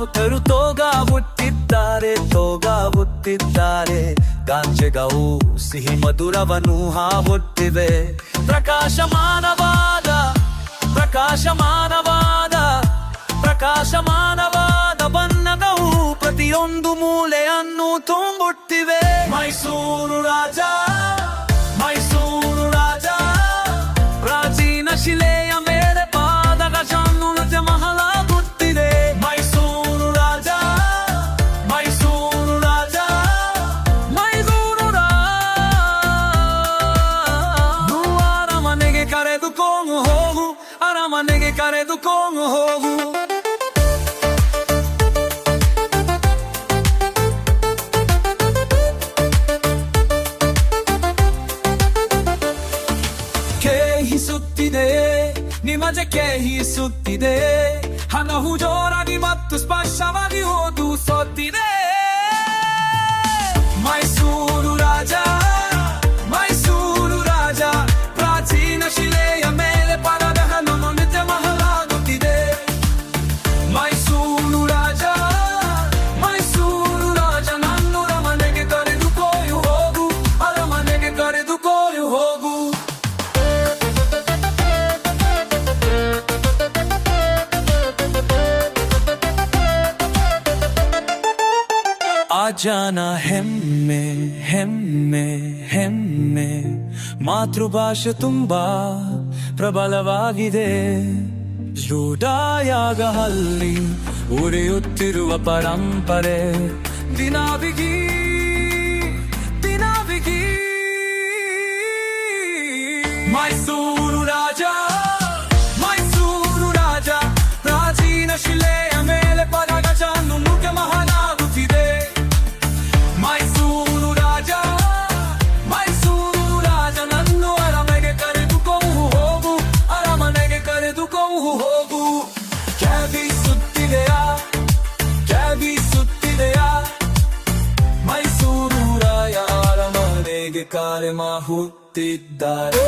ರಾಹುತರು ತೋಗಾವುತ್ತಿದ್ದಾರೆ ಗಾಂಜೆಗವು ಸಿಹಿ ಮಧುರವನ್ನು ಹಾವುತ್ತಿವೆ. ಪ್ರಕಾಶಮಾನವಾದ ಬಣ್ಣದವು ಪ್ರತಿಯೊಂದು ಮೂಲೆಯನ್ನು ತುಂಬುತ್ತಿವೆ. ಮೈಸೂರು ರಾಜ ಪ್ರಾಚೀನ ಶಿಲೆಯ ಮೇಲೆ ಪಾದಗಜವನ್ನು ನೃತ್ಯಮಹಲಾಗುತ್ತಿದೆ. ಮೈಸೂರು ರಾಜ ಅರಮನೆಗೆ ಕರೆದುಕೊಂಡು ಹೋಗು, ಅರಮನೆಗೆ ಕರೆದುಕೊಂಡು ಹೋಗು. ನಿಮಗೆ ಕೇಹಿಸುತ್ತಿದೆ, ಹಲವು ಜೋರಾಗಿ ಮತ್ತು ಸ್ಪಷ್ಟವಾಗಿ ಓದಿಸುತ್ತಿದೆ. ಮೈಸೂರು ರಾಜ ಪ್ರಾಚೀನ ಶಿಲೆಯ ಮೇಲೆ ಪರದಹನನ್ನು ನೃತ್ಯಮಹಲಾಗುತ್ತಿದೆ. ಮೈಸೂರು ರಾಜ ನನ್ನು ಅರಮನೆಗೆ ಕರೆದುಕೊಂಡು ಹೋಗು, ಅರಮನೆಗೆ ಕರೆದುಕೊಂಡು ಹೋಗು. ಅಜ್ಜನ ಹೆಮ್ಮೆ ಮಾತೃಭಾಷೆ ತುಂಬಾ ಪ್ರಬಲವಾಗಿದೆ. ರೂಢಾಯಾಗಲ್ಲಿ ಉರಿಯುತ್ತಿರುವ ಪರಂಪರೆ ದಿನ ಬಿಗಿ ಮೈಸೂರು ರಾಜ ಪ್ರಾಚೀನ ಶಿಲೆಯ ಮೇಲೆ ಪರಗಜವನ್ನು ನೃತ್ಯಮಹಲಾಗುತ್ತಿದೆ. ಮೈಸೂರು ರಾಜ ನನ್ನು ಅರಮನೆಗೆ ಕರೆದುಕೊಂಡು ಹೋಗು, ಅರಮನೆಗೆ ಕರೆದುಕೊಂಡು ಹೋಗು. ಕ್ಯಾಬಿಸುತ್ತಿದೆಯಾ ಮೈಸೂರು ರಾಯ ಅರಮನೆಗೆ ಕರೆ ಮಾಡುತ್ತಿದ್ದಾರೆ.